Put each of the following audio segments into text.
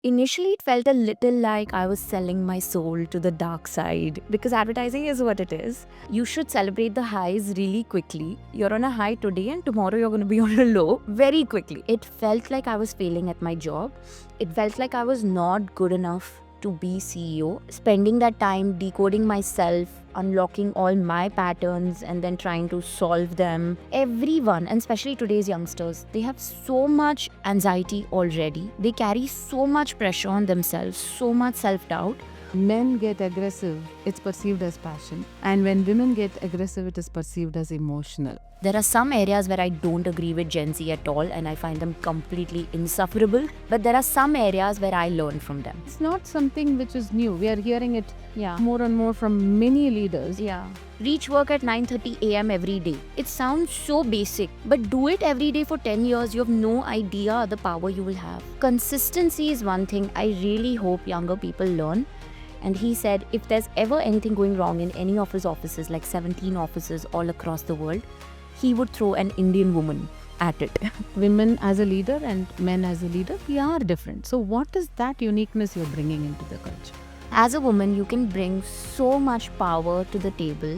Initially, it felt a little like I was selling my soul to the dark side because advertising is what it is. You should celebrate the highs really quickly. You're on a high today, and tomorrow you're going to be on a low very quickly. It felt like I was failing at my job. It felt like I was not good enough to be CEO. Spending that time decoding myself, unlocking all my patterns, and then trying to solve them. Everyone, and especially today's youngsters, they have so much anxiety already. They carry so much pressure on themselves, so much self doubt. Men get aggressive, it's perceived as passion. And when women get aggressive, it is perceived as emotional. There are some areas where I don't agree with Gen Z at all and I find them completely insufferable, but there are some areas where I learn from them. It's not something which is new. We are hearing it Yeah. more and more from many leaders. Yeah. Reach work at 9:30 a.m. every day. It sounds so basic, but do it every day for 10 years. You have no idea the power you will have. Consistency is one thing I really hope younger people learn. And he said if there's ever anything going wrong in any of his offices, like 17 offices all across the world, he would throw an Indian woman at it. Women as a leader and men as a leader, we are different. So, what is that uniqueness you're bringing into the culture? As a woman, you can bring so much power to the table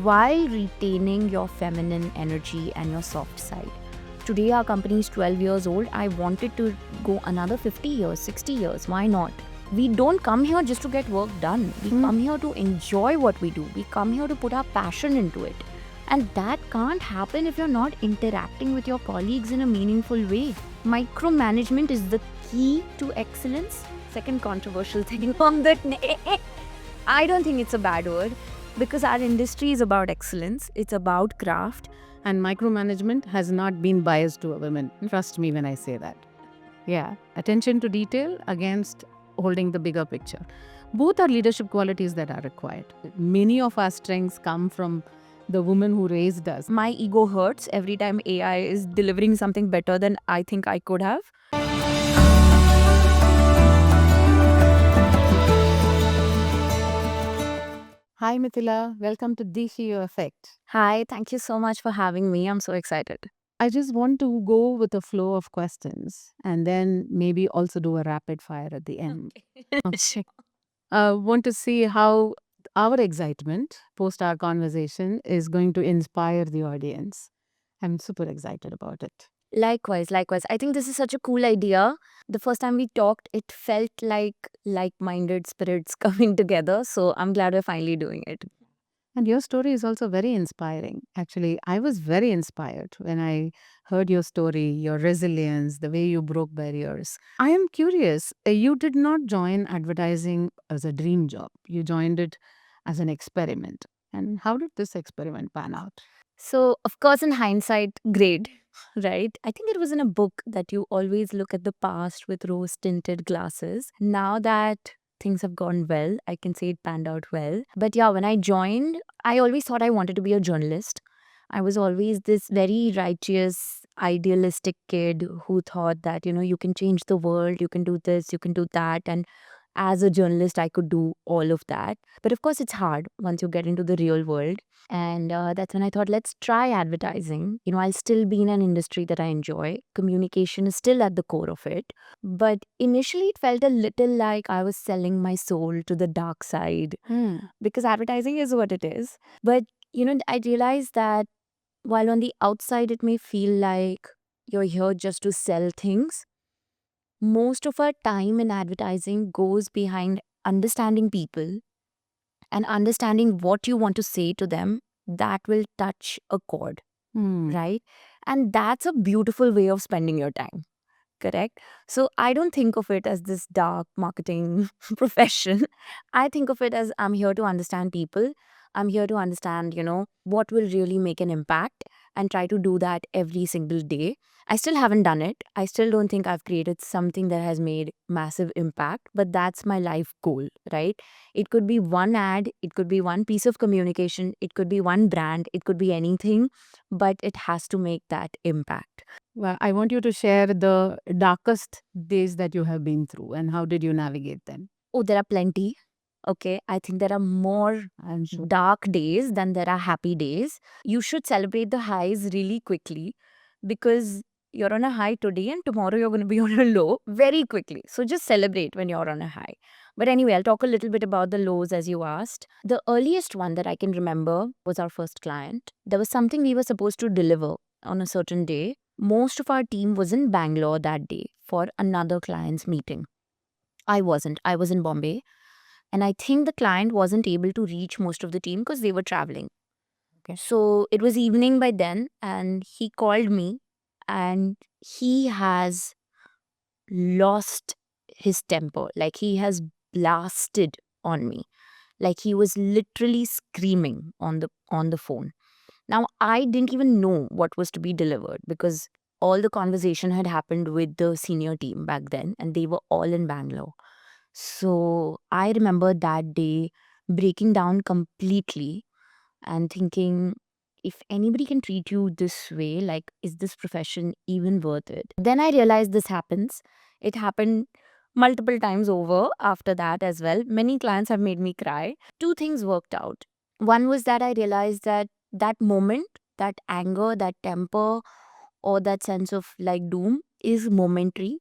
while retaining your feminine energy and your soft side. Today, our company is 12 years old. I wanted to go another 50 years, 60 years. Why not? We don't come here just to get work done. We come here to enjoy what we do. We come here to put our passion into it. And that can't happen if you're not interacting with your colleagues in a meaningful way. Micromanagement is the key to excellence. Second controversial thing on that. I don't think it's a bad word because our industry is about excellence. It's about craft. And micromanagement has not been biased to a woman. Trust me when I say that. Yeah, attention to detail against holding the bigger picture. Both are leadership qualities that are required. Many of our strengths come from the woman who raised us. My ego hurts every time AI is delivering something better than I think I could have. Hi Mithila, welcome to the CEO Effect. Hi, thank you so much for having me. I'm so excited. I just want to go with a flow of questions and then maybe also do a rapid fire at the end. Sure. Want to see how our excitement post our conversation is going to inspire the audience. I'm super excited about it. Likewise. I think this is such a cool idea. The first time we talked, it felt like-minded spirits coming together. So I'm glad we're finally doing it. And your story is also very inspiring. Actually, I was very inspired when I heard your story, your resilience, the way you broke barriers. I am curious, you did not join advertising as a dream job, you joined it as an experiment. And how did this experiment pan out? So, of course, in hindsight, great, right? I think it was in a book that you always look at the past with rose tinted glasses. Now that things have gone well, I can say it panned out well. But yeah, when I joined, I always thought I wanted to be a journalist. I was always this very righteous, idealistic kid who thought that, you can change the world, you can do this, you can do that. And as a journalist, I could do all of that. But of course, it's hard once you get into the real world. And that's when I thought, let's try advertising. I'll still be in an industry that I enjoy. Communication is still at the core of it. But initially, it felt a little like I was selling my soul to the dark side because advertising is what it is. But, I realized that while on the outside, it may feel like you're here just to sell things, most of our time in advertising goes behind understanding people and understanding what you want to say to them that will touch a chord, right? And that's a beautiful way of spending your time, correct? So I don't think of it as this dark marketing profession. I think of it as I'm here to understand people. I'm here to understand, what will really make an impact and try to do that every single day. I still haven't done it. I still don't think I've created something that has made massive impact, but that's my life goal, right? It could be one ad, it could be one piece of communication, it could be one brand, it could be anything, but it has to make that impact. Well, I want you to share the darkest days that you have been through and how did you navigate them? Oh, there are plenty. Okay, I think there are more I'm sure. dark days than there are happy days. You should celebrate the highs really quickly because you're on a high today and tomorrow you're going to be on a low very quickly. So just celebrate when you're on a high. But anyway, I'll talk a little bit about the lows as you asked. The earliest one that I can remember was our first client. There was something we were supposed to deliver on a certain day. Most of our team was in Bangalore that day for another client's meeting. I wasn't. I was in Bombay. And I think the client wasn't able to reach most of the team because they were traveling. Okay. So it was evening by then, and he called me, and he has lost his temper. Like he has blasted on me. Like he was literally screaming on the phone. Now I didn't even know what was to be delivered because all the conversation had happened with the senior team back then, and they were all in Bangalore. So I remember that day breaking down completely and thinking, if anybody can treat you this way, like, is this profession even worth it? Then I realized this happens. It happened multiple times over after that as well. Many clients have made me cry. Two things worked out. One was that I realized that that moment, that anger, that temper, or that sense of like doom is momentary.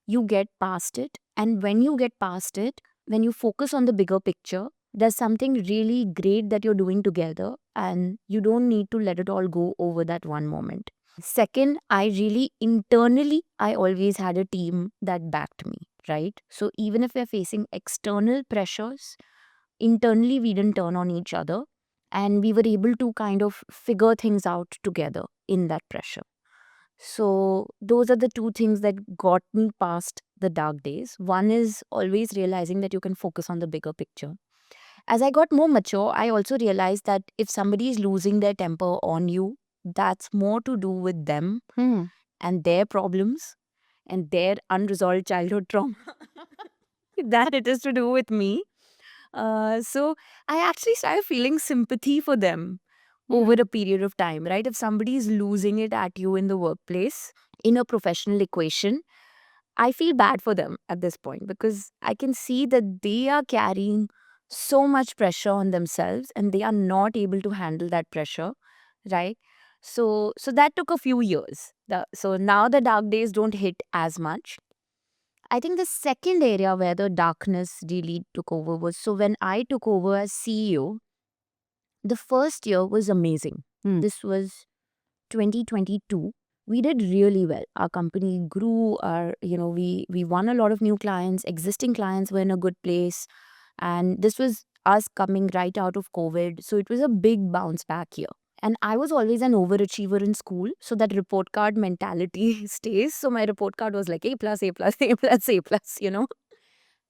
You get past it. And when you get past it, when you focus on the bigger picture, there's something really great that you're doing together, and you don't need to let it all go over that one moment. Second, I really internally, I always had a team that backed me, right? So even if we're facing external pressures, internally we didn't turn on each other, and we were able to kind of figure things out together in that pressure. So those are the two things that got me past the dark days. One is always realizing that you can focus on the bigger picture. As I got more mature, I also realized that if somebody is losing their temper on you, that's more to do with them Hmm. and their problems and their unresolved childhood trauma than it is to do with me. So I actually started feeling sympathy for them over a period of time, right? If somebody is losing it at you in the workplace, in a professional equation, I feel bad for them at this point because I can see that they are carrying so much pressure on themselves and they are not able to handle that pressure, right? So that took a few years. So now the dark days don't hit as much. I think the second area where the darkness really took over was, so when I took over as CEO, the first year was amazing. Hmm. This was 2022. We did really well. Our company grew. We won a lot of new clients. Existing clients were in a good place, and this was us coming right out of COVID. So it was a big bounce back year. And I was always an overachiever in school, so that report card mentality stays. So my report card was like A plus, A plus, A plus, A plus.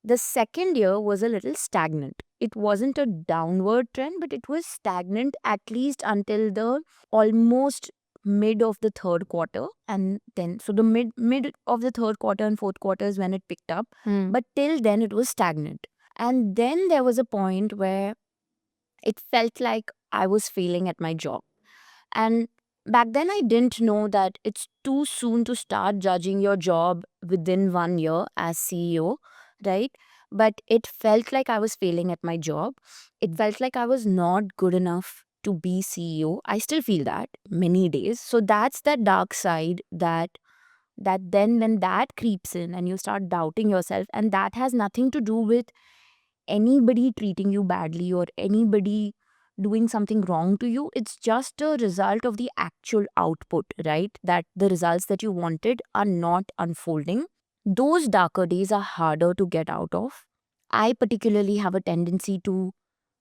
The second year was a little stagnant. It wasn't a downward trend, but it was stagnant at least until the almost mid of the third quarter. And then, so the mid of the third quarter and fourth quarter is when it picked up. Hmm. But till then, it was stagnant. And then there was a point where it felt like I was failing at my job. And back then, I didn't know that it's too soon to start judging your job within 1 year as CEO, right? But it felt like I was failing at my job. It felt like I was not good enough to be CEO. I still feel that many days. So that's that dark side that then when that creeps in and you start doubting yourself, and that has nothing to do with anybody treating you badly or anybody doing something wrong to you. It's just a result of the actual output, right? That the results that you wanted are not unfolding. Those darker days are harder to get out of. I particularly have a tendency to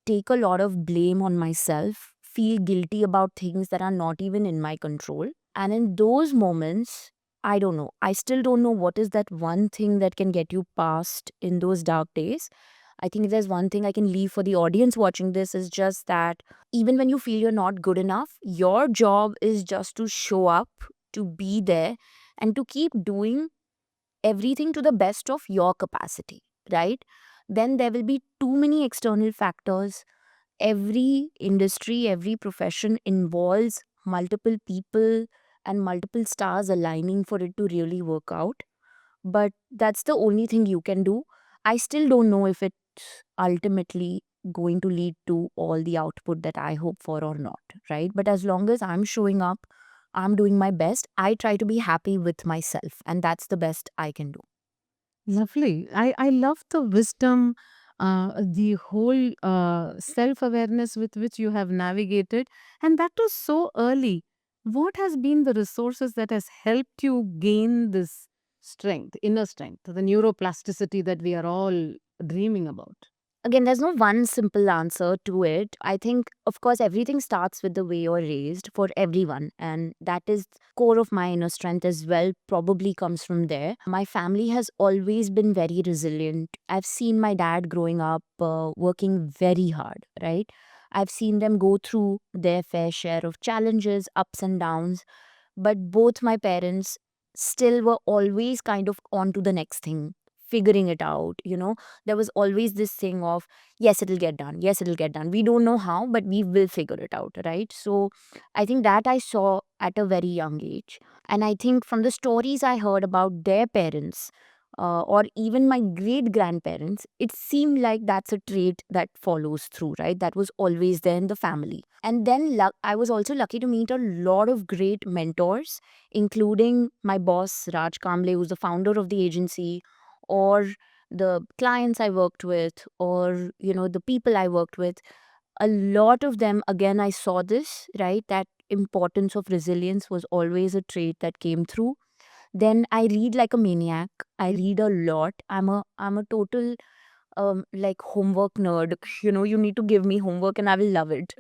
take a lot of blame on myself, feel guilty about things that are not even in my control. And in those moments, I don't know. I still don't know what is that one thing that can get you past in those dark days. I think if there's one thing I can leave for the audience watching this is just that even when you feel you're not good enough, your job is just to show up, to be there, and to keep doing everything to the best of your capacity, right? Then there will be too many external factors. Every industry, every profession involves multiple people and multiple stars aligning for it to really work out. But that's the only thing you can do. I still don't know if it's ultimately going to lead to all the output that I hope for or not, right? But as long as I'm showing up, I'm doing my best. I try to be happy with myself, and that's the best I can do. Lovely. I love the wisdom, the whole self awareness with which you have navigated, and that was so early. What has been the resources that has helped you gain this strength, inner strength, the neuroplasticity that we are all dreaming about? Again, there's no one simple answer to it. I think, of course, everything starts with the way you're raised for everyone, and that is core of my inner strength as well. Probably comes from there. My family has always been very resilient. I've seen my dad growing up working very hard. Right, I've seen them go through their fair share of challenges, ups and downs, but both my parents still were always kind of on to the next thing, figuring it out. There was always this thing of, yes, it'll get done. Yes, it'll get done. We don't know how, but we will figure it out. Right. So I think that I saw at a very young age. And I think from the stories I heard about their parents, or even my great grandparents, it seemed like that's a trait that follows through, right? That was always there in the family. And then I was also lucky to meet a lot of great mentors, including my boss, Raj Kamble, who's the founder of the agency, or the clients I worked with, or, the people I worked with. A lot of them, again, I saw this, right? That importance of resilience was always a trait that came through. Then I read like a maniac. I read a lot. I'm a total like homework nerd. You need to give me homework and I will love it.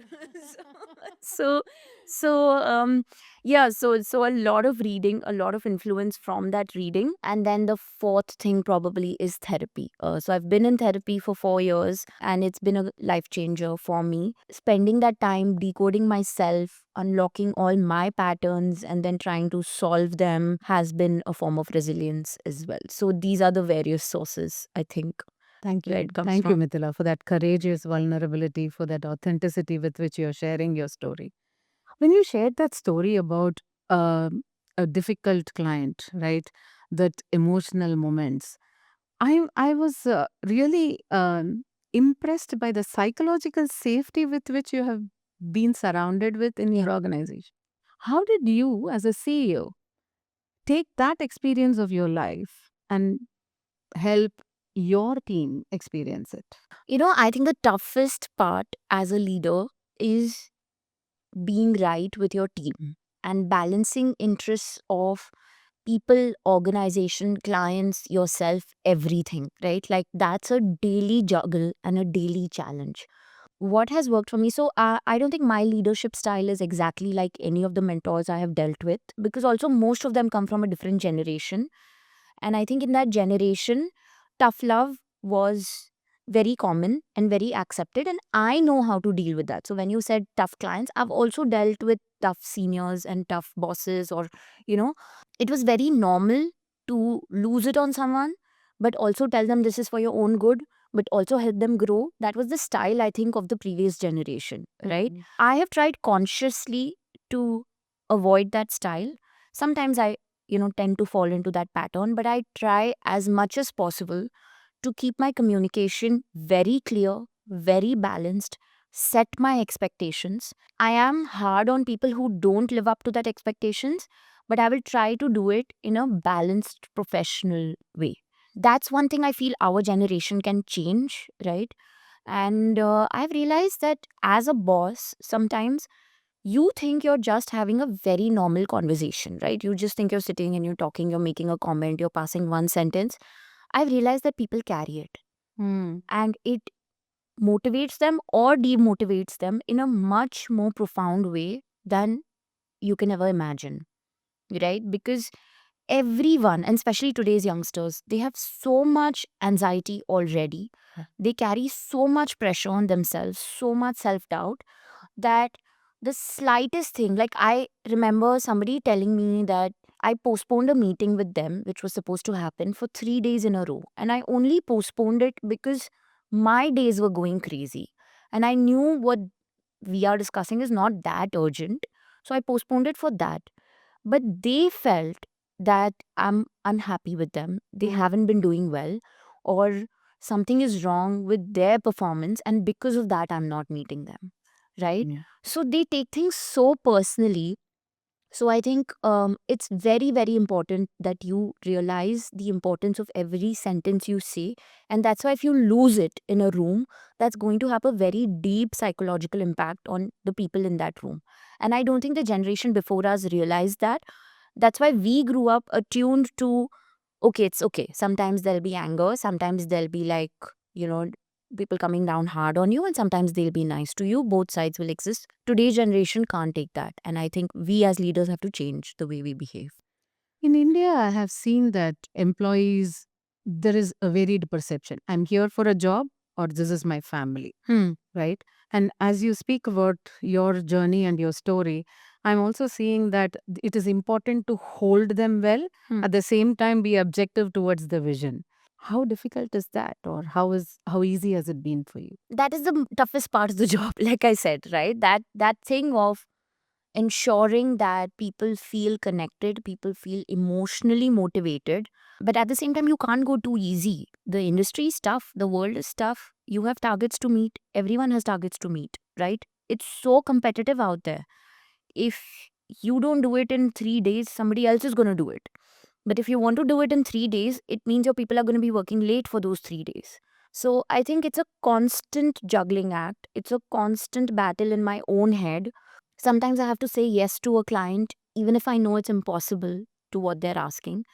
so so yeah, so a lot of reading, a lot of influence from that reading. And then the fourth thing probably is therapy. So I've been in therapy for 4 years, and it's been a life changer for me. Spending that time decoding myself, unlocking all my patterns, and then trying to solve them has been a form of resilience as well. So these are the various sources, I think, Thank where you. it comes Thank you, from. Mithila, for that courageous vulnerability, for that authenticity with which you're sharing your story. When you shared that story about a difficult client, right? That emotional moments, I was really impressed by the psychological safety with which you have been surrounded with in your organization. How did you, as a CEO, take that experience of your life and help your team experience it? I think the toughest part as a leader is being right with your team and balancing interests of people, organization, clients, yourself, everything, right? Like that's a daily juggle and a daily challenge. What has worked for me? So I don't think my leadership style is exactly like any of the mentors I have dealt with, because also most of them come from a different generation. And I think in that generation, tough love was very common and very accepted. And I know how to deal with that. So when you said tough clients, I've also dealt with tough seniors and tough bosses, or, you know, it was very normal to lose it on someone, but also tell them this is for your own good, but also help them grow. That was the style, I think, of the previous generation, right? Mhm. I have tried consciously to avoid that style. Sometimes I tend to fall into that pattern, but I try as much as possible to keep my communication very clear, very balanced, set my expectations. I am hard on people who don't live up to that expectations, but I will try to do it in a balanced professional way. That's one thing I feel our generation can change, right? And I've realized that as a boss, sometimes you think you're just having a very normal conversation, right? You just think you're sitting and you're talking, you're making a comment, you're passing one sentence. I've realized that people carry it, Hmm. and it motivates them or demotivates them in a much more profound way than you can ever imagine, right? Because everyone, and especially today's youngsters, they have so much anxiety already. Yeah. They carry so much pressure on themselves, so much self doubt, that the slightest thing, like I remember somebody telling me that I postponed a meeting with them, which was supposed to happen for 3 days in a row. And I only postponed it because my days were going crazy. And I knew what we are discussing is not that urgent. So I postponed it for that. But they felt that I'm unhappy with them. They Mm. haven't been doing well, or something is wrong with their performance. And because of that, I'm not meeting them. Right? Yeah. So they take things so personally. So I think it's very, very important that you realize the importance of every sentence you say. And that's why if you lose it in a room, that's going to have a very deep psychological impact on the people in that room. And I don't think the generation before us realized that. That's why we grew up attuned to, okay, it's okay. Sometimes there'll be anger, sometimes there'll be like, you know, people coming down hard on you, and sometimes they'll be nice to you. Both sides will exist. Today's generation can't take that. And I think we as leaders have to change the way we behave. In India, I have seen that employees, there is a varied perception. I'm here for a job or this is my family, right? And as you speak about your journey and your story, I'm also seeing that it is important to hold them well, Hmm. at the same time be objective towards the vision. How difficult is that, or how easy has it been for you? That is the toughest part of the job, like I said, right? That thing of ensuring that people feel connected, people feel emotionally motivated. But at the same time, you can't go too easy. The industry is tough, the world is tough. You have targets to meet, everyone has targets to meet, right? It's so competitive out there. If you don't do it in 3 days, somebody else is going to do it. But if you want to do it in 3 days, it means your people are going to be working late for those 3 days. So I think it's a constant juggling act. It's a constant battle in my own head. Sometimes I have to say yes to a client, even if I know it's impossible to what they're asking.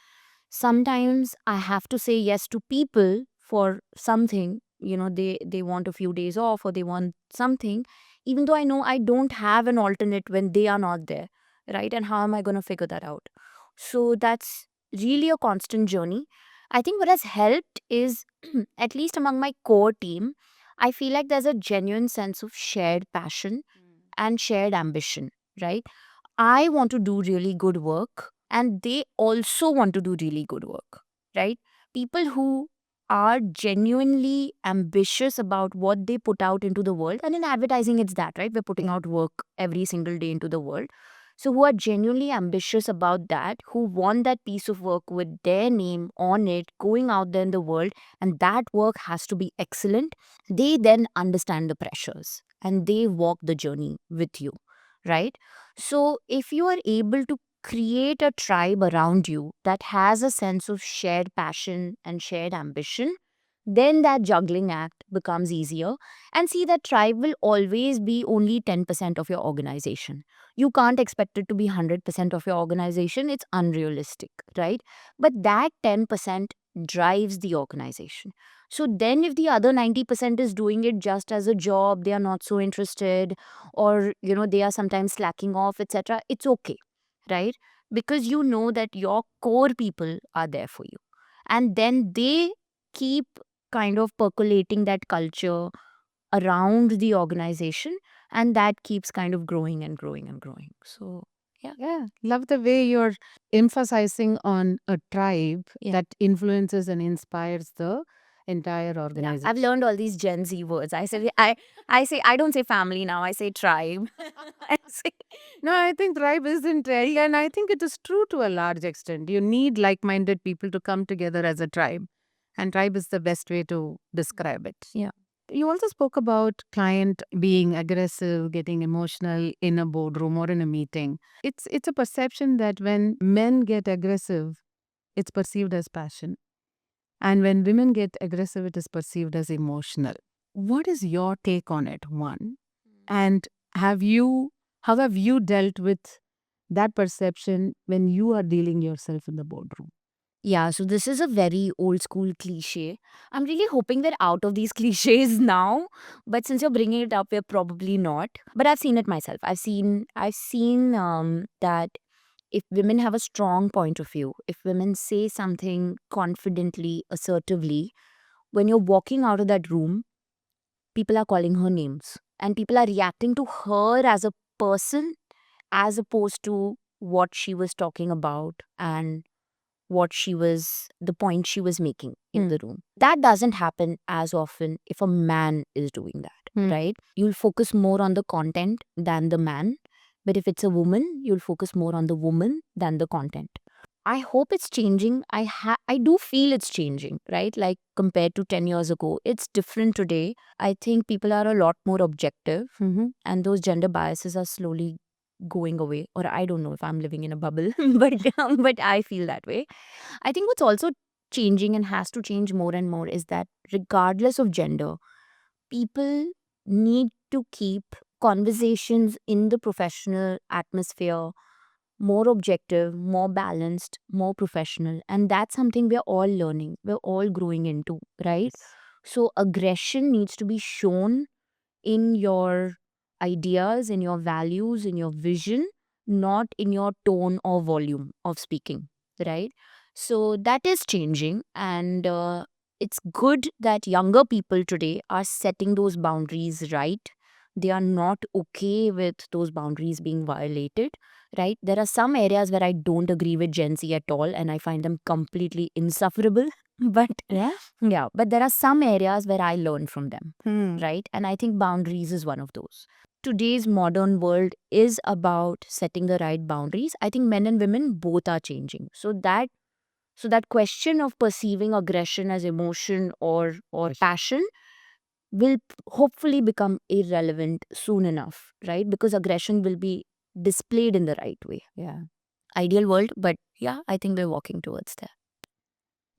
Sometimes I have to say yes to people for something. They want a few days off or they want something, even though I know I don't have an alternate when they are not there, right? And how am I going to figure that out? So that's really a constant journey. I think what has helped is, at least among my core team, I feel like there's a genuine sense of shared passion and shared ambition, right? I want to do really good work, and they also want to do really good work, right? People who are genuinely ambitious about what they put out into the world, and in advertising, it's that, right? We're putting out work every single day into the world. So, who are genuinely ambitious about that, who want that piece of work with their name on it going out there in the world, and that work has to be excellent, they then understand the pressures and they walk the journey with you, right? So, if you are able to create a tribe around you that has a sense of shared passion and shared ambition, then that juggling act becomes easier. And see, that tribe will always be only 10% of your organization. You can't expect it to be 100% of your organization, it's unrealistic, right? But that 10% drives the organization. So then, if the other 90% is doing it just as a job, they are not so interested, or they are sometimes slacking off, etc., it's okay, right? Because you know that your core people are there for you, and then they keep kind of percolating that culture around the organization, and that keeps kind of growing and growing and growing. So yeah. Yeah, love the way you're emphasizing on a tribe Yeah. that influences and inspires the entire Yeah, organization. I've learned all these Gen Z words. I don't say family now. I say tribe. I say, No, I think tribe isn't real, and I think it is true to a large extent. You need like minded people to come together as a tribe, and tribe is the best way to describe it. yeah. You also spoke about client being aggressive, getting emotional in a boardroom or in a meeting. It's a perception that when men get aggressive, it's perceived as passion. And when women get aggressive, it is perceived as emotional. What is your take on it? One. And have you how have you dealt with that perception when you are dealing yourself in the boardroom? Yeah, so this is a very old school cliche. I'm really hoping we're out of these cliches now, but since you're bringing it up, we're probably not. But I've seen it myself. I've seen that if women have a strong point of view, if women say something confidently, assertively, when you're walking out of that room, people are calling her names and people are reacting to her as a person as opposed to what she was talking about and the point she was making in the room. That doesn't happen as often if a man is doing that, right? You'll focus more on the content than the man. But if it's a woman, you'll focus more on the woman than the content. I hope it's changing. I do feel it's changing, right? Like compared to 10 years ago, it's different today. I think people are a lot more objective, Mm-hmm. and those gender biases are slowly going away, or I don't know if I'm living in a bubble, but I feel that way. I think what's also changing and has to change more and more is that regardless of gender, people need to keep conversations in the professional atmosphere more objective, more balanced, more professional. And that's something we're all learning, we're all growing into, right? Yes. So, aggression needs to be shown in your ideas, in your values, in your vision, not in your tone or volume of speaking, right? So that is changing, and it's good that younger people today are setting those boundaries right. They are not okay with those boundaries being violated, right? There are some areas where I don't agree with Gen Z at all, and I find them completely insufferable. But Yeah. yeah, but there are some areas where I learn from them, Hmm. right? And I think boundaries is one of those. Today's modern world is about setting the right boundaries. I think men and women both are changing. So that question of perceiving aggression as emotion or Yes. passion will hopefully become irrelevant soon enough, right? Because aggression will be displayed in the right way. Yeah. Ideal world, but yeah, I think we're walking towards there.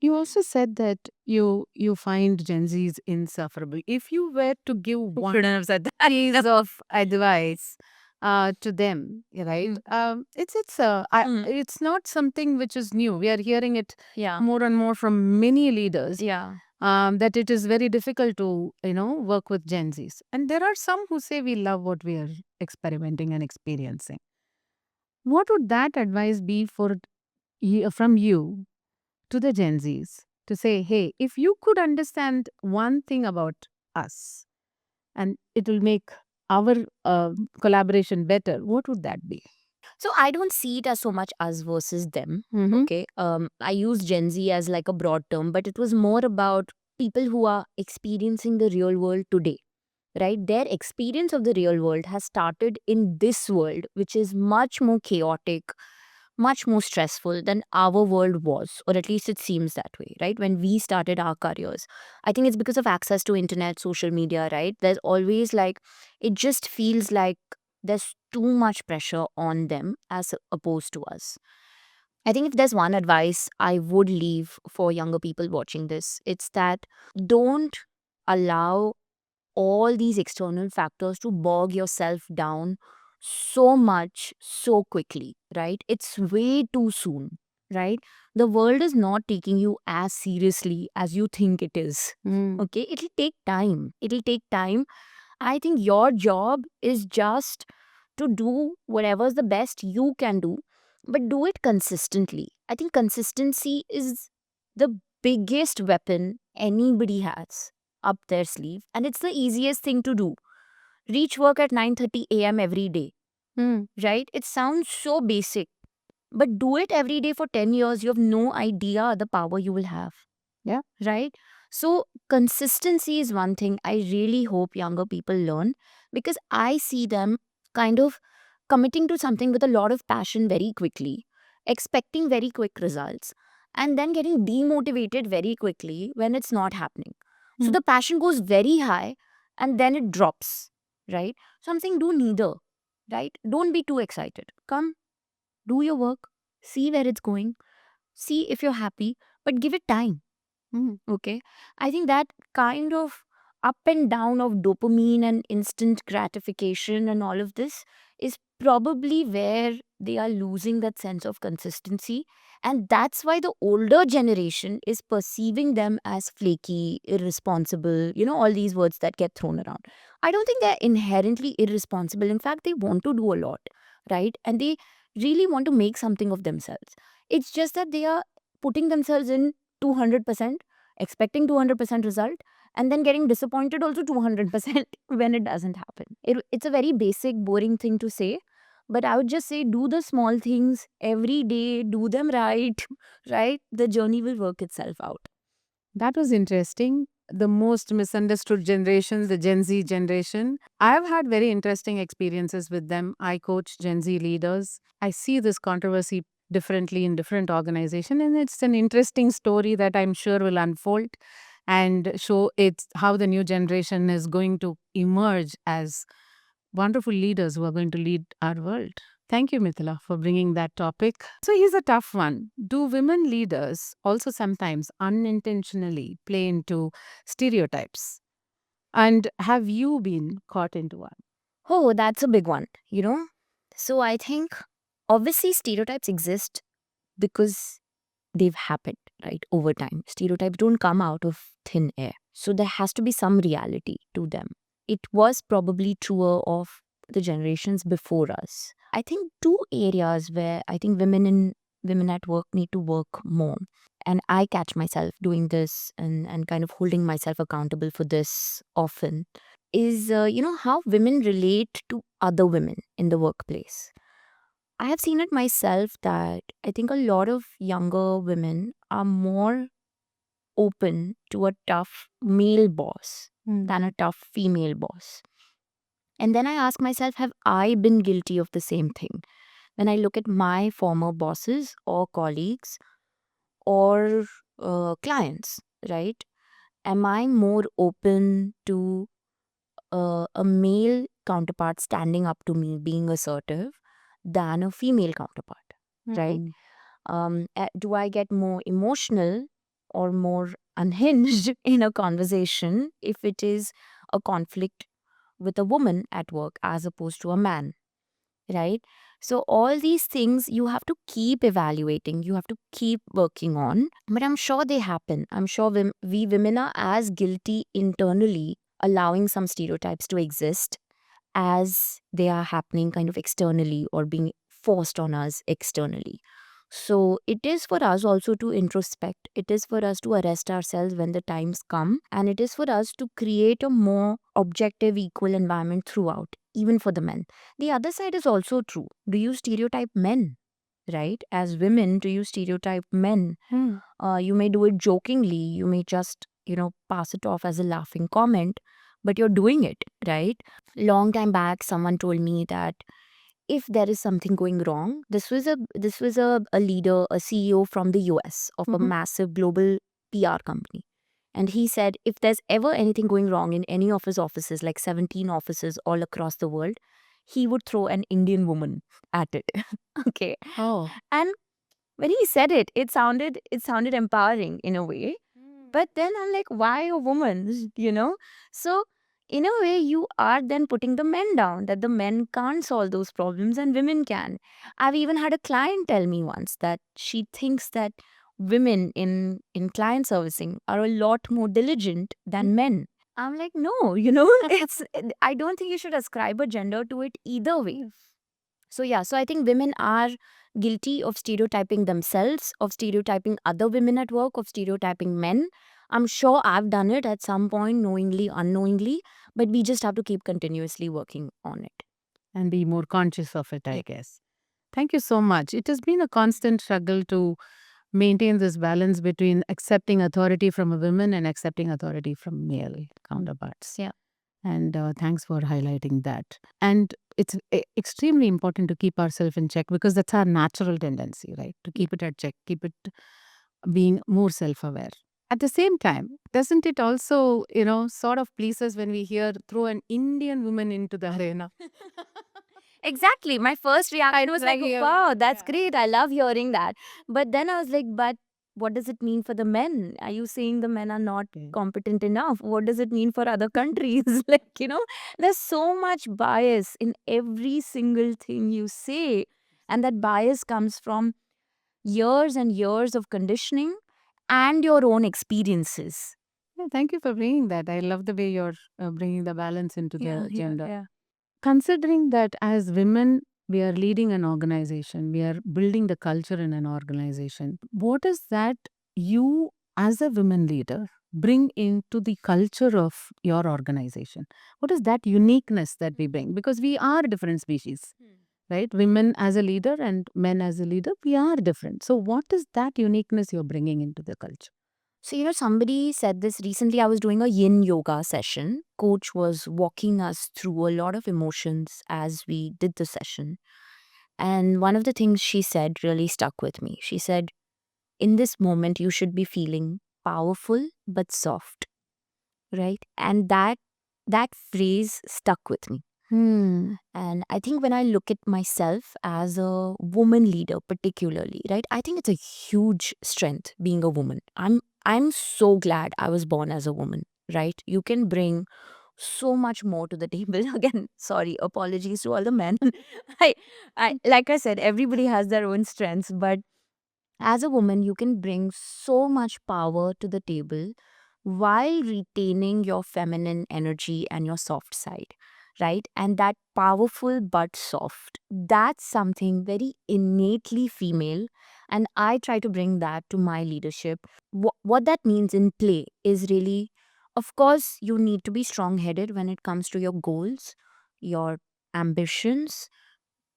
You also said that you find Gen Zs insufferable. If you were to give one Shouldn't have said that. piece of advice to them, right? Mm. It's it's not something which is new. We are hearing it Yeah. more and more from many leaders. Yeah. That it is very difficult to work with Gen Zs, and there are some who say we love what we are experimenting and experiencing. What would that advice be from you to the Gen Zs to say, hey, if you could understand one thing about us and it will make our collaboration better, what would that be? So I don't see it as so much us versus them. Mm-hmm. Okay. I use Gen Z as like a broad term, but it was more about people who are experiencing the real world today, right? Their experience of the real world has started in this world, which is much more chaotic, much more stressful than our world was, or at least it seems that way, right? When we started our careers, I think it's because of access to internet, social media, right? There's always like, it just feels like there's too much pressure on them as opposed to us. I think if there's one advice I would leave for younger people watching this, it's that don't allow all these external factors to bog yourself down so much so quickly, right? It's way too soon, right? The world is not taking you as seriously as you think it is. Mm. Okay, it'll take time. It'll take time. I think your job is just to do whatever's the best you can do, but do it consistently. I think consistency is the biggest weapon anybody has up their sleeve, and it's the easiest thing to do. Reach work at 9:30 a.m. every day, Mm. right? It sounds so basic, but do it every day for 10 years. You have no idea the power you will have, Yeah. right? So, consistency is one thing I really hope younger people learn, because I see them kind of committing to something with a lot of passion very quickly, expecting very quick results, and then getting demotivated very quickly when it's not happening. So, Mm. the passion goes very high and then it drops, right? So, I'm saying do neither, right? Don't be too excited. Come, do your work, see where it's going, see if you're happy, but give it time. Mm. Okay. I think that kind of up and down of dopamine and instant gratification and all of this is probably where they are losing that sense of consistency. And that's why the older generation is perceiving them as flaky, irresponsible, all these words that get thrown around. I don't think they're inherently irresponsible. In fact, they want to do a lot, right? And they really want to make something of themselves. It's just that they are putting themselves in 200%, expecting 200% result, and then getting disappointed also 200% when it doesn't happen. It's a very basic, boring thing to say, but I would just say do the small things every day, do them right, right? The journey will work itself out. That was interesting. The most misunderstood generation, the Gen Z generation. I've had very interesting experiences with them. I coach Gen Z leaders. I see this controversy differently in different organizations, and it's an interesting story that I'm sure will unfold and show it's how the new generation is going to emerge as wonderful leaders who are going to lead our world. Thank you, Mithila, for bringing that topic. So here's a tough one. Do women leaders also sometimes unintentionally play into stereotypes? And have you been caught into one? Oh, that's a big one, you know? So I think obviously stereotypes exist because they've happened, right, over time. Stereotypes don't come out of thin air. So there has to be some reality to them. It was probably truer of the generations before us. I think two areas where I think women at work need to work more. And I catch myself doing this and kind of holding myself accountable for this often is, how women relate to other women in the workplace. I have seen it myself that I think a lot of younger women are more open to a tough male boss than a tough female boss. And then I ask myself, have I been guilty of the same thing? When I look at my former bosses or colleagues or clients, right? Am I more open to a male counterpart standing up to me, being assertive, than a female counterpart, right? Mm. Do I get more emotional or more unhinged in a conversation if it is a conflict with a woman at work as opposed to a man, right? So, all these things you have to keep evaluating, you have to keep working on, but I'm sure they happen. I'm sure we women are as guilty internally allowing some stereotypes to exist as they are happening kind of externally or being forced on us externally. So it is for us also to introspect. It is for us to arrest ourselves when the times come. And it is for us to create a more objective, equal environment throughout, even for the men. The other side is also true. Do you stereotype men? Right? As women, do you stereotype men? You may do it jokingly. You may just, pass it off as a laughing comment, but you're doing it, right? Long time back, someone told me that if there is something going wrong, this was a leader, a CEO from the US of a Mhm. massive global PR company. And he said if there's ever anything going wrong in any of his offices, like 17 offices all across the world, he would throw an Indian woman at it. Okay. Oh. And when he said it, it sounded empowering in a way. But then I'm like, why a woman? So in a way, you are then putting the men down, that the men can't solve those problems and women can. I've even had a client tell me once that she thinks that women in client servicing are a lot more diligent than men. I'm like, no, I don't think you should ascribe a gender to it either way. So, yeah, so I think women are guilty of stereotyping themselves, of stereotyping other women at work, of stereotyping men. I'm sure I've done it at some point, knowingly, unknowingly, but we just have to keep continuously working on it. And be more conscious of it, Yeah. I guess. Thank you so much. It has been a constant struggle to maintain this balance between accepting authority from a woman and accepting authority from male counterparts. Yeah. And thanks for highlighting that. And it's extremely important to keep ourselves in check because that's our natural tendency, right? To keep it at check, keep it being more self aware. At the same time, doesn't it also, sort of please us when we hear throw an Indian woman into the arena? Exactly. My first reaction was like, hearing wow, it, that's yeah. great. I love hearing that. But then I was like, but what does it mean for the men? Are you saying the men are not competent enough? What does it mean for other countries? There's so much bias in every single thing you say. And that bias comes from years and years of conditioning and your own experiences. Yeah, thank you for bringing that. I love the way you're bringing the balance into Yeah, the yeah, gender. yeah. Considering that as women, we are leading an organization, we are building the culture in an organization, what is that you, as a women leader, bring into the culture of your organization? What is that uniqueness that we bring? Because we are different species, right? Women as a leader and men as a leader, we are different. So, what is that uniqueness you're bringing into the culture? So, somebody said this recently. I was doing a yin yoga session. Coach was walking us through a lot of emotions as we did the session. And one of the things she said really stuck with me. She said, in this moment, you should be feeling powerful but soft, right? And that phrase stuck with me. Hmm. And I think when I look at myself as a woman leader, particularly, right, I think it's a huge strength being a woman. I'm so glad I was born as a woman, right? You can bring so much more to the table. Again, sorry, apologies to all the men. I, I like I said, everybody has their own strengths, but as a woman, you can bring so much power to the table while retaining your feminine energy and your soft side, right? And that powerful but soft, that's something very innately female. And I try to bring that to my leadership. What that means in play is really, of course, you need to be strong headed when it comes to your goals, your ambitions,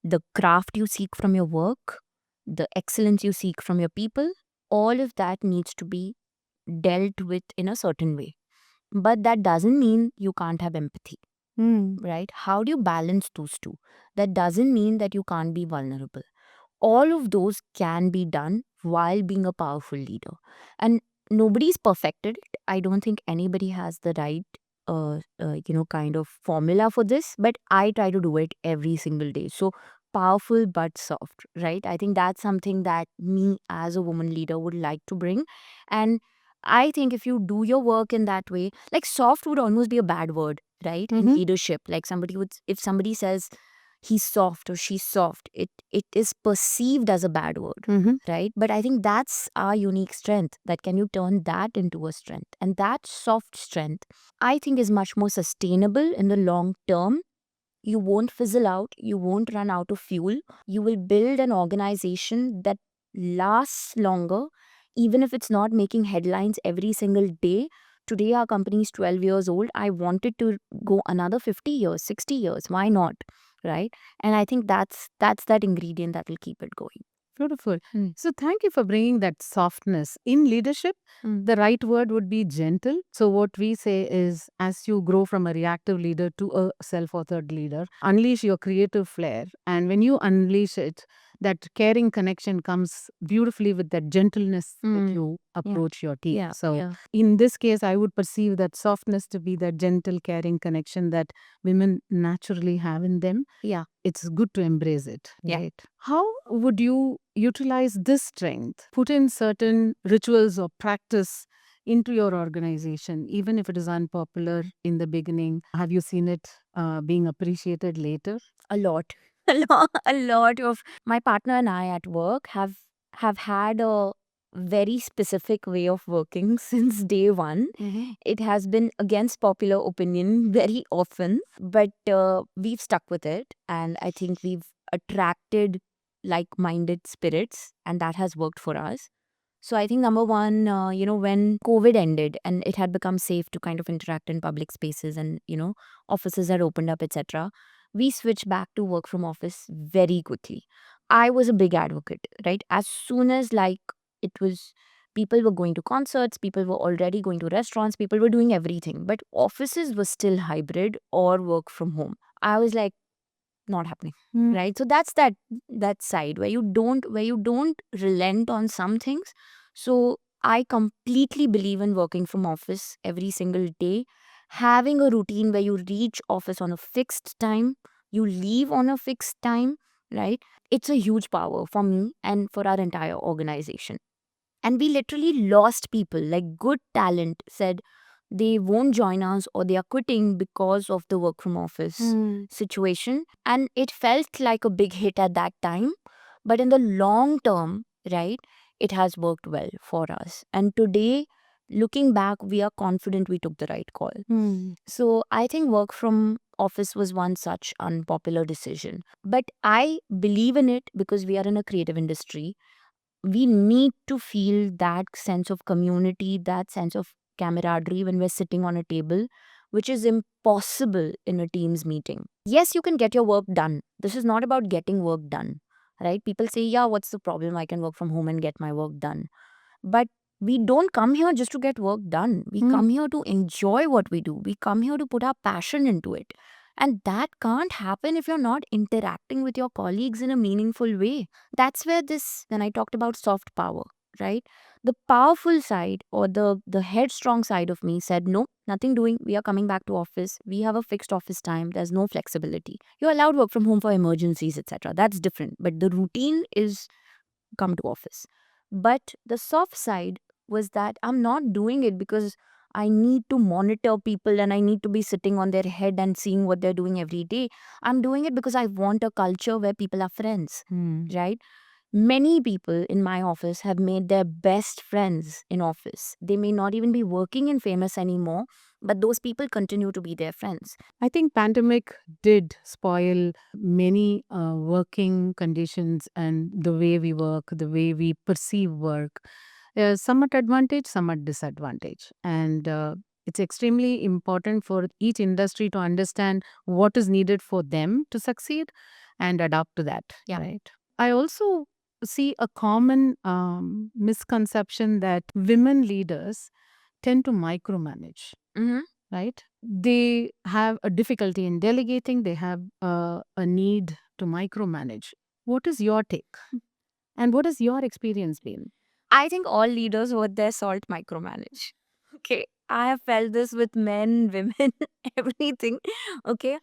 the craft you seek from your work, the excellence you seek from your people, all of that needs to be dealt with in a certain way. But that doesn't mean you can't have empathy, Hmm. right? How do you balance those two? That doesn't mean that you can't be vulnerable. All of those can be done while being a powerful leader. And nobody's perfected it. I don't think anybody has the right kind of formula for this, but I try to do it every single day. So powerful but soft, right? I think that's something that me as a woman leader would like to bring. And I think if you do your work in that way, like soft would almost be a bad word, right? In Mm-hmm. leadership, like somebody would, if somebody says he's soft or she's soft, it is perceived as a bad word, Mm-hmm. right? But I think that's our unique strength, that can you turn that into a strength, and that soft strength I think is much more sustainable in the long term. You won't fizzle out, you won't run out of fuel, you will build an organization that lasts longer, even if it's not making headlines every single day. Today our company is 12 years old. I want it to go another 50 years, 60 years, why not, right? And I think that's that ingredient that will keep it going. Beautiful. Mm. So, thank you for bringing that softness. In leadership, Mm. the right word would be gentle. So, what we say is, as you grow from a reactive leader to a self authored leader, unleash your creative flair. And when you unleash it, that caring connection comes beautifully with that gentleness that Mm. you Yeah. approach your team. Yeah. So, Yeah. in this case, I would perceive that softness to be that gentle, caring connection that women naturally have in them. Yeah. It's good to embrace it, Yeah. right? How would you utilize this strength, put in certain rituals or practice into your organization, even if it is unpopular in the beginning? Have you seen it being appreciated later? A lot. A lot of my partner and I at work have had a very specific way of working since day one. Mm-hmm. It has been against popular opinion very often, but we've stuck with it, and I think we've attracted like-minded spirits, and that has worked for us. So I think number one, when COVID ended and it had become safe to kind of interact in public spaces, and offices had opened up, etc., we switched back to work from office very quickly. I was a big advocate, right? As soon as it was, people were going to concerts, people were already going to restaurants, people were doing everything, but offices were still hybrid or work from home. I was like, not happening, Mm. right? So that's that side where you don't relent on some things. So I completely believe in working from office every single day, having a routine where you reach office on a fixed time, you leave on a fixed time, right? It's a huge power for me and for our entire organization. And we literally lost people, like good talent said they won't join us or they are quitting because of the work from office Mm. situation. And it felt like a big hit at that time. But in the long term, right, it has worked well for us. And today, looking back, we are confident we took the right call. Mm. So I think work from office was one such unpopular decision. But I believe in it because we are in a creative industry. We need to feel that sense of community, that sense of camaraderie when we're sitting on a table, which is impossible in a Teams meeting. Yes, you can get your work done. This is not about getting work done, right? People say, yeah, what's the problem? I can work from home and get my work done. But we don't come here just to get work done. We Mm. come here to enjoy what we do. We come here to put our passion into it. And that can't happen if you're not interacting with your colleagues in a meaningful way. That's where this, when I talked about soft power, right? The powerful side, or the headstrong side of me, said, no, nothing doing. We are coming back to office. We have a fixed office time. There's no flexibility. You're allowed work from home for emergencies, etc. That's different. But the routine is come to office. But the soft side was that I'm not doing it because I need to monitor people and I need to be sitting on their head and seeing what they're doing every day. I'm doing it because I want a culture where people are friends, Hmm. right? Many people in my office have made their best friends in office. They may not even be working in Famous anymore, but those people continue to be their friends. I think pandemic did spoil many working conditions and the way we work, the way we perceive work. Some at advantage, some at disadvantage. And it's extremely important for each industry to understand what is needed for them to succeed and adapt to that. Yeah. Right. I also see a common misconception that women leaders tend to micromanage, Mm-hmm. right? They have a difficulty in delegating, they have a need to micromanage. What is your take? And what has your experience been? I think all leaders worth their salt micromanage. Okay. I have felt this with men, women, everything. Okay.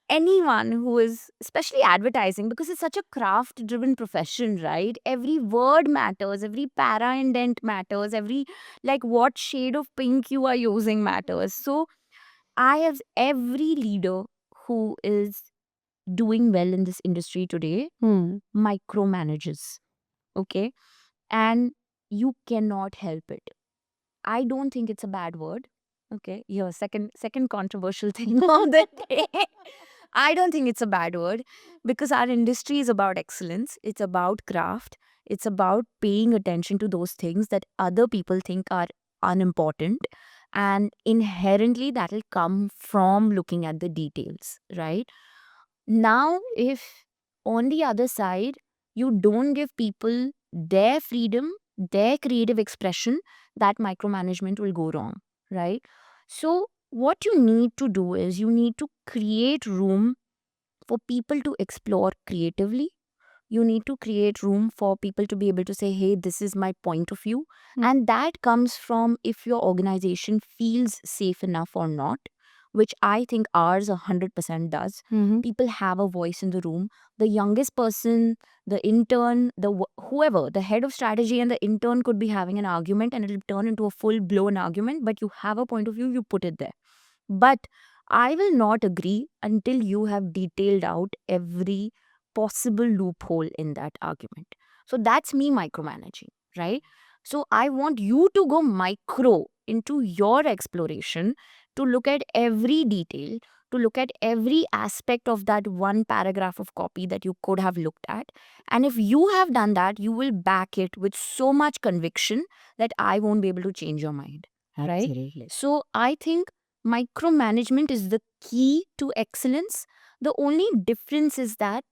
Anyone who is, especially advertising, because it's such a craft driven profession, right? Every word matters, every para indent matters, every, like, what shade of pink you are using matters. So I have every leader who is doing well in this industry today Hmm. micromanages. Okay. And you cannot help it. I don't think it's a bad word. Okay, here, second controversial thing of the day. I don't think it's a bad word because our industry is about excellence. It's about craft. It's about paying attention to those things that other people think are unimportant. And inherently, that'll come from looking at the details, right? Now, if on the other side, you don't give people their freedom, their creative expression, that micromanagement will go wrong, right? So, what you need to do is you need to create room for people to explore creatively. You need to create room for people to be able to say, hey, this is my point of view. Mm. And that comes from if your organization feels safe enough or not, which I think ours 100% does. Mhm. People have a voice in the room. The youngest person, the intern, whoever, the head of strategy and the intern could be having an argument and it'll turn into a full blown argument, but you have a point of view, you put it there. But I will not agree until you have detailed out every possible loophole in that argument. So that's me micromanaging, right? So I want you to go micro into your exploration, to look at every detail, to look at every aspect of that one paragraph of copy that you could have looked at. And if you have done that, you will back it with so much conviction that I won't be able to change your mind, right? Absolutely. So I think micromanagement is the key to excellence. The only difference is that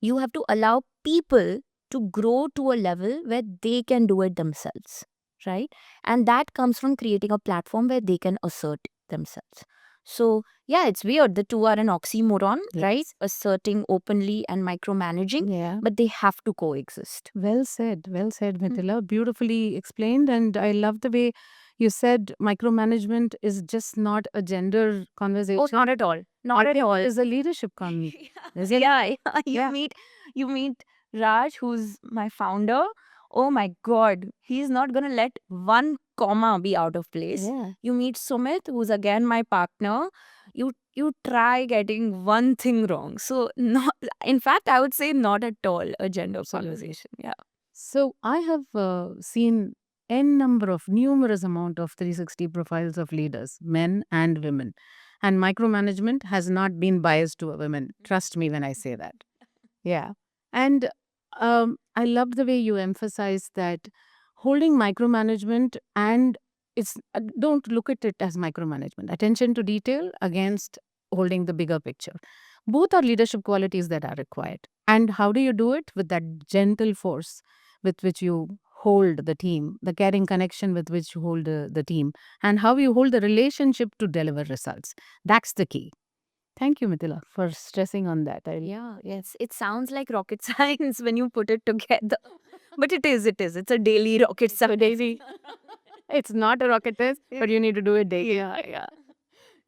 you have to allow people to grow to a level where they can do it themselves, right? And that comes from creating a platform where they can assert themselves. So, yeah, it's weird. The two are an oxymoron, right? Yes. Asserting openly and micromanaging, Yeah. but they have to coexist. Well said. Well said, Mm. Mithila. Beautifully explained. And I love the way you said micromanagement is just not a gender Oh, conversation. not at all. Not at all. It's a leadership conversation. Isn't it? Yeah, you Yeah. meet Raj, who's my founder. Oh my God, he's not gonna let one comma be out of place. Yeah. You meet Sumit, who's again my partner. You try getting one thing wrong. So not, in fact, I would say not at all a gender Absolutely. conversation. Yeah. So I have seen n number of numerous amount of 360 profiles of leaders, men and women. And micromanagement has not been biased to a women. Trust me when I say that. Yeah. And I love the way you emphasize that holding micromanagement and it's don't look at it as micromanagement. Attention to detail against holding the bigger picture. Both are leadership qualities that are required. And how do you do it? With that gentle force with which you hold the team, the caring connection with which you hold the team, and how you hold the relationship to deliver results. That's the key. Thank you, Mithila, for stressing on that. Yeah, yes. It sounds like rocket science when you put it together. But it is. It's a daily rocket science. Daisy, it's not a rocket test, but you need to do it daily. Yeah.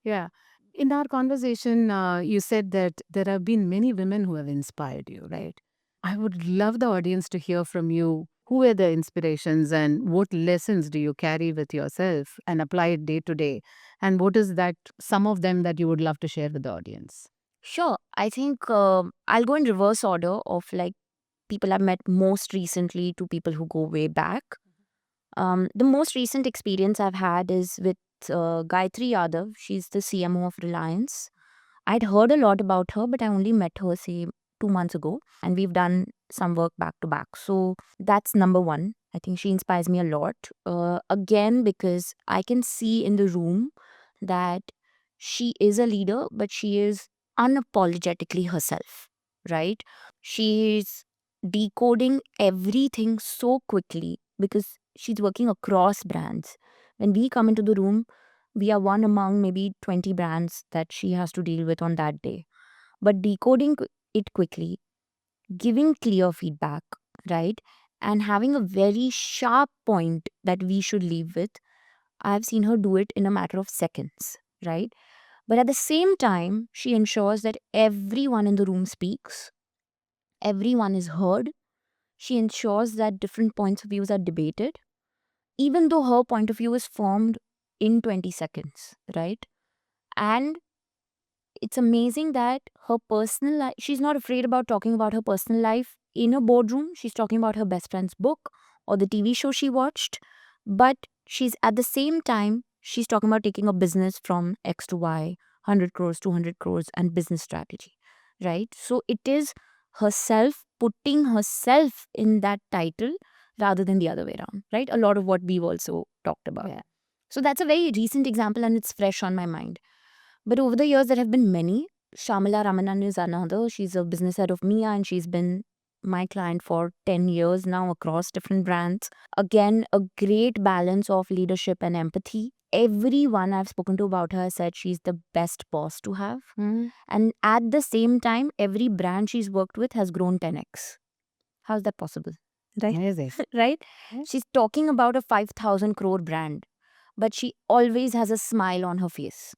Yeah. In our conversation, you said that there have been many women who have inspired you, right? I would love the audience to hear from you. Who were the inspirations and what lessons do you carry with yourself and apply it day to day? And what is that, some of them that you would love to share with the audience? Sure. I think I'll go in reverse order of like people I've met most recently to people who go way back. The most recent experience I've had is with Gayatri Yadav. She's the CMO of Reliance. I'd heard a lot about her, but I only met her, say, 2 months ago, and we've done some work back to back. So that's number one. I think she inspires me a lot. Again, because I can see in the room that she is a leader, but she is unapologetically herself, right? She's decoding everything so quickly because she's working across brands. When we come into the room, we are one among maybe 20 brands that she has to deal with on that day. But decoding it quickly, giving clear feedback, right? And having a very sharp point that we should leave with, I've seen her do it in a matter of seconds, right? But at the same time, she ensures that everyone in the room speaks, everyone is heard. She ensures that different points of views are debated, even though her point of view is formed in 20 seconds, right? And it's amazing that her personal life, she's not afraid about talking about her personal life in a boardroom. She's talking about her best friend's book or the TV show she watched. But she's at the same time, she's talking about taking a business from X to Y, 100 crores, 200 crores, and business strategy, right? So it is herself putting herself in that title rather than the other way around, right? A lot of what we've also talked about. Yeah. So that's a very recent example and it's fresh on my mind. But over the years, there have been many. Shamila Ramanan is another. She's a business head of Mia and she's been my client for 10 years now across different brands. Again, a great balance of leadership and empathy. Everyone I've spoken to about her has said she's the best boss to have. And at the same time, every brand she's worked with has grown 10x. How's that possible? Right? Amazing. Right? Yeah. She's talking about a 5,000 crore brand, but she always has a smile on her face.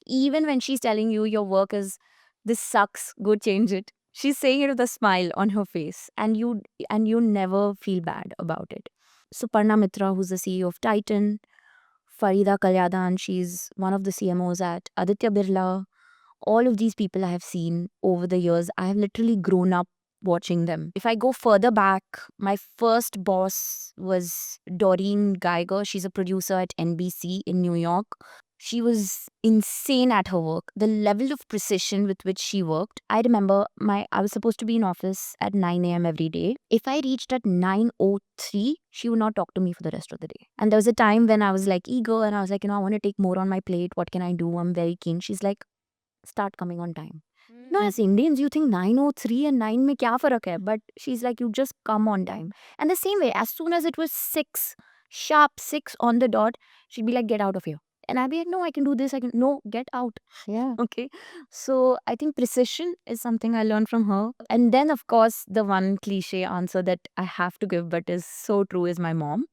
Even when she's telling you your work is this sucks, go change it. She's saying it with a smile on her face, and you never feel bad about it. Suparna Mitra, who's the CEO of Titan, Farida Kalyadan, she's one of the CMOs at Aditya Birla. All of these people I have seen over the years. I have literally grown up watching them. If I go further back, my first boss was Doreen Geiger. She's a producer at NBC in New York. She was insane at her work. The level of precision with which she worked. I remember I was supposed to be in office at 9 a.m. every day. If I reached at 9:03, she would not talk to me for the rest of the day. And there was a time when I was like eager and I was like, I want to take more on my plate. What can I do? I'm very keen. She's like, start coming on time. No, as Indians, you think 9:03 and 9 mein kya farak hai? But she's like, you just come on time. And the same way, as soon as it was 6, sharp 6 on the dot, she'd be like, get out of here. And I'd be like, no, I can do this. No, get out. Yeah. Okay. So I think precision is something I learned from her. And then, of course, the one cliche answer that I have to give, but is so true, is my mom.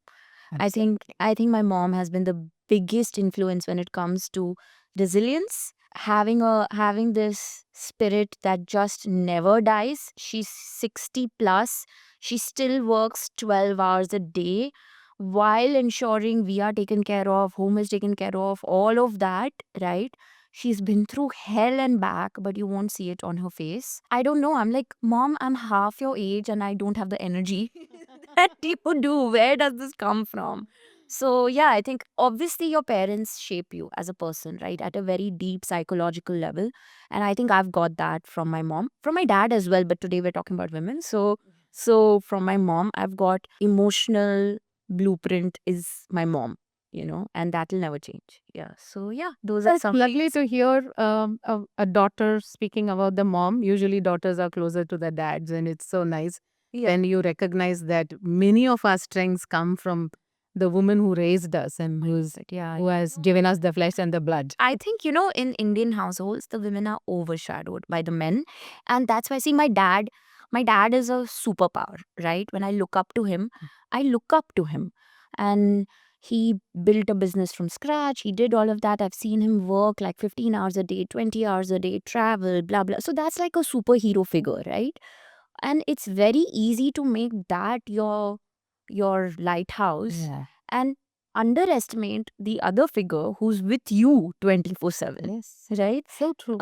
I think my mom has been the biggest influence when it comes to resilience, having this spirit that just never dies. She's 60 plus. She still works 12 hours a day while ensuring we are taken care of, home is taken care of, all of that, right? She's been through hell and back, but you won't see it on her face. I don't know. I'm like, Mom, I'm half your age and I don't have the energy that you do. Where does this come from? So, yeah, I think obviously your parents shape you as a person, right? At a very deep psychological level. And I think I've got that from my mom, from my dad as well. But today we're talking about women. So from my mom, I've got emotional blueprint is my mom, and that'll never change. Yeah. So, yeah, those are It's some. lovely to hear a daughter speaking about the mom. Usually, daughters are closer to the dads, and it's so nice Yeah. when you recognize that many of our strengths come from the woman who raised us and Yeah. who has given us the flesh and the blood. I think, in Indian households, the women are overshadowed by the men. And that's why, see, my dad My dad is a superpower, right? When I look up to him, I look up to him. And he built a business from scratch. He did all of that. I've seen him work like 15 hours a day, 20 hours a day, travel, blah, blah. So that's like a superhero figure, right? And it's very easy to make that your lighthouse Yeah. and underestimate the other figure who's with you 24/7, Yes. right? So true.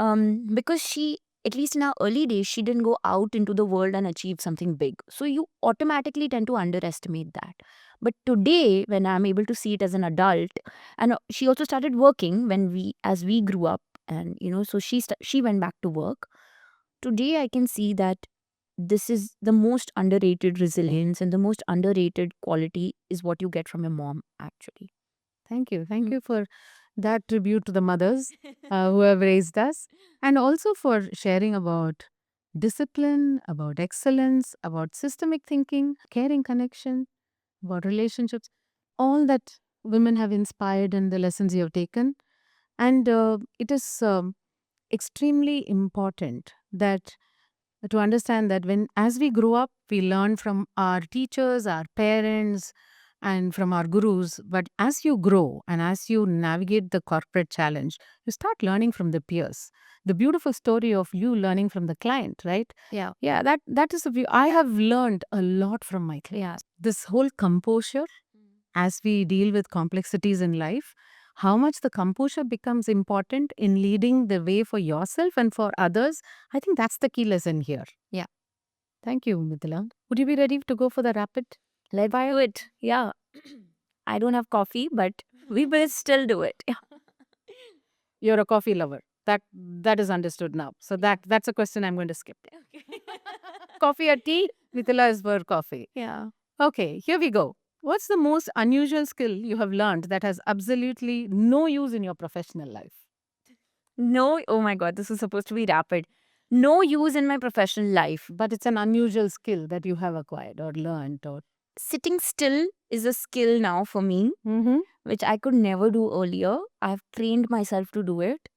Because she, at least in our early days, she didn't go out into the world and achieve something big. So you automatically tend to underestimate that. But today, when I'm able to see it as an adult, and she also started working as we grew up, and so she went back to work. Today, I can see that this is the most underrated resilience, and the most underrated quality is what you get from your mom, actually. Thank you. Thank Mm. you for that tribute to the mothers who have raised us, and also for sharing about discipline, about excellence, about systemic thinking, caring connection, about relationships, all that women have inspired and the lessons you have taken. And it is extremely important that to understand that when as we grow up we learn from our teachers, our parents, and from our gurus, but as you grow and as you navigate the corporate challenge, you start learning from the peers. The beautiful story of you learning from the client, right? Yeah. Yeah, that is a view. I have learned a lot from my clients. Yeah. This whole composure as we deal with complexities in life, how much the composure becomes important in leading the way for yourself and for others. I think that's the key lesson here. Yeah. Thank you, Mithila. Would you be ready to go for the rapid? Let's do it. Yeah. I don't have coffee, but we will still do it. Yeah. You're a coffee lover. That is understood now. So that's a question I'm going to skip. Okay. Coffee or tea? Mithila is for coffee. Yeah. Okay, here we go. What's the most unusual skill you have learned that has absolutely no use in your professional life? No, oh my God, this is supposed to be rapid. No use in my professional life. But it's an unusual skill that you have acquired or learned or. Sitting still is a skill now for me, Mm-hmm. which I could never do earlier. I've trained myself to do it.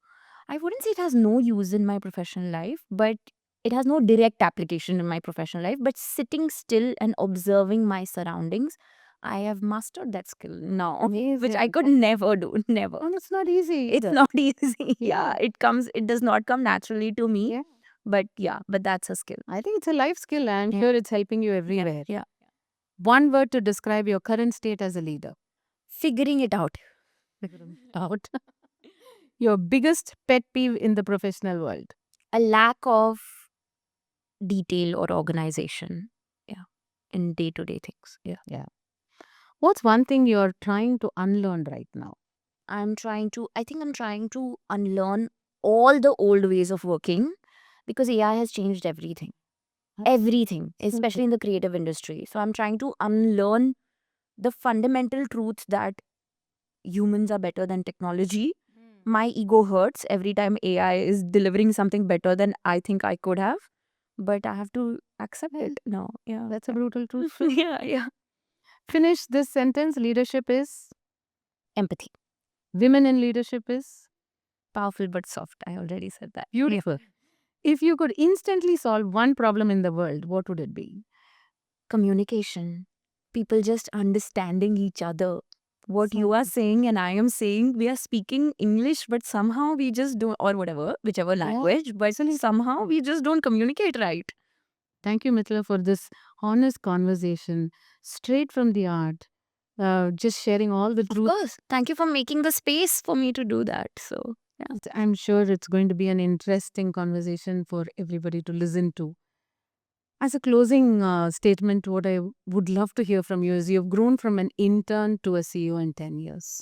I wouldn't say it has no use in my professional life, but it has no direct application in my professional life. But sitting still and observing my surroundings, I have mastered that skill now, which I Amazing. could never do. Never. And it's not easy. It's either. not easy. Yeah. It does not come naturally to me. Yeah. But that's a skill. I think it's a life skill and Yeah. sure it's helping you everywhere. Yeah. One word to describe your current state as a leader. Figuring it out. Out. Your biggest pet peeve in the professional world. A lack of detail or organization. Yeah. In day-to-day things. Yeah. Yeah. What's one thing you're trying to unlearn right now? I think I'm trying to unlearn all the old ways of working because AI has changed everything. Everything, especially in the creative industry. So I'm trying to unlearn the fundamental truth that humans are better than technology. My ego hurts every time AI is delivering something better than I think I could have, but I have to accept Yeah. it now. Yeah. That's a brutal truth. Yeah. Finish this sentence. Leadership is. Empathy. Women in leadership is. Powerful but soft. I already said that. Beautiful. If you could instantly solve one problem in the world, what would it be? Communication. People just understanding each other. What you are So- saying and I am saying, we are speaking English, but somehow we just don't, or whatever, whichever language, but somehow we just don't communicate right. Thank you, Mithila, for this honest conversation, straight from the art, just sharing all the Of truth. course. Thank you for making the space for me to do that. So, yeah. I'm sure it's going to be an interesting conversation for everybody to listen to. As a closing statement, what I would love to hear from you is you've grown from an intern to a CEO in 10 years.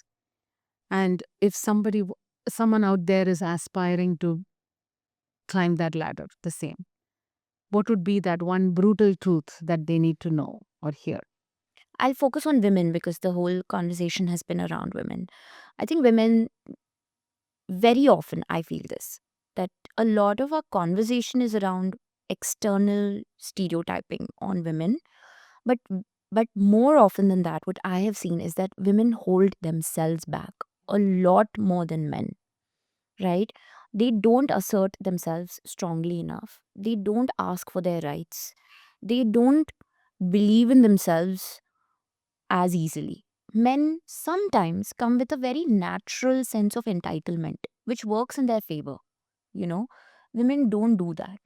And if someone out there is aspiring to climb that ladder, the same, what would be that one brutal truth that they need to know or hear? I'll focus on women because the whole conversation has been around women. I think women, very often, I feel this, that a lot of our conversation is around external stereotyping on women. But more often than that, what I have seen is that women hold themselves back a lot more than men. right? They don't assert themselves strongly enough. They don't ask for their rights. They don't believe in themselves as easily. Men sometimes come with a very natural sense of entitlement, which works in their favor. You know, women don't do that.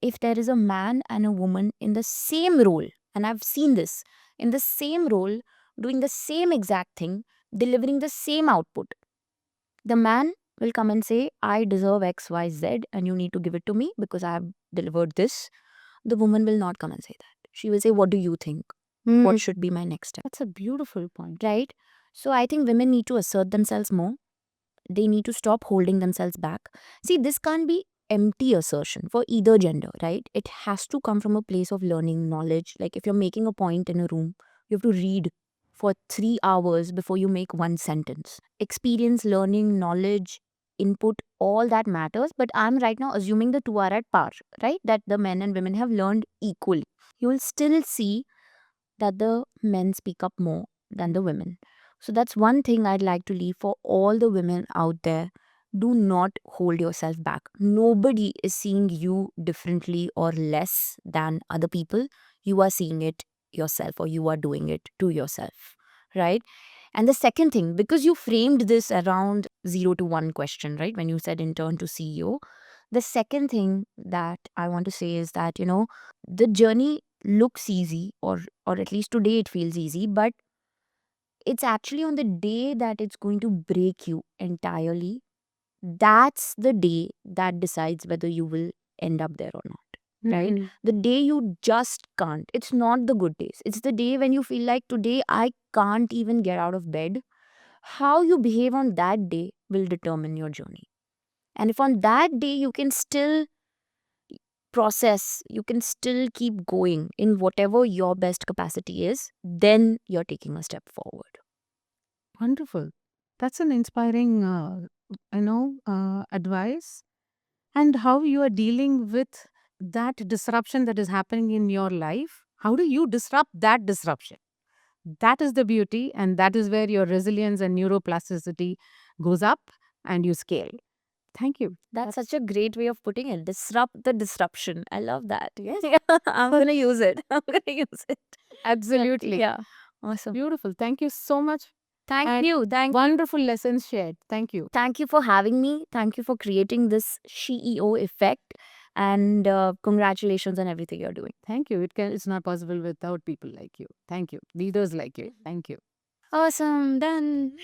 If there is a man and a woman in the same role, and I've seen this, in the same role, doing the same exact thing, delivering the same output, the man will come and say, I deserve XYZ and you need to give it to me because I have delivered this. The woman will not come and say that. She will say, what do you think? What should be my next step? That's a beautiful point. Right? So I think women need to assert themselves more. They need to stop holding themselves back. See, this can't be empty assertion for either gender, right? It has to come from a place of learning, knowledge. Like if you're making a point in a room, you have to read for 3 hours before you make one sentence. Experience, learning, knowledge, input, all that matters. But I'm right now assuming the two are at par, right? That the men and women have learned equally. You will still see that the men speak up more than the women. So that's one thing I'd like to leave for all the women out there. Do not hold yourself back. Nobody is seeing you differently or less than other people. You are seeing it yourself or you are doing it to yourself, right? And the second thing, because you framed this around 0 to 1 question, right? When you said intern to CEO, the second thing that I want to say is that, the journey looks easy, or at least today it feels easy, but it's actually on the day that it's going to break you entirely. That's the day that decides whether you will end up there or not, right? The day you just can't. It's not the good days. It's the day when you feel like today I can't even get out of bed. How you behave on that day will determine your journey. And if on that day you can still process, you can still keep going in whatever your best capacity is, then you're taking a step forward. Wonderful. That's an inspiring, advice. And how you are dealing with that disruption that is happening in your life. How do you disrupt that disruption? That is the beauty, and that is where your resilience and neuroplasticity goes up and you scale. Thank you. That's such a great way of putting it. Disrupt the disruption. I love that. Yes. I'm going to use it. I'm going to use it. Absolutely. Yeah. Awesome. Beautiful. Thank you so much. Thank And you. wonderful lessons shared. Thank you. Thank you for having me. Thank you for creating this CEO effect. And congratulations on everything you're doing. Thank you. It's not possible without people like you. Thank you. Leaders like you. Thank you. Awesome. Done.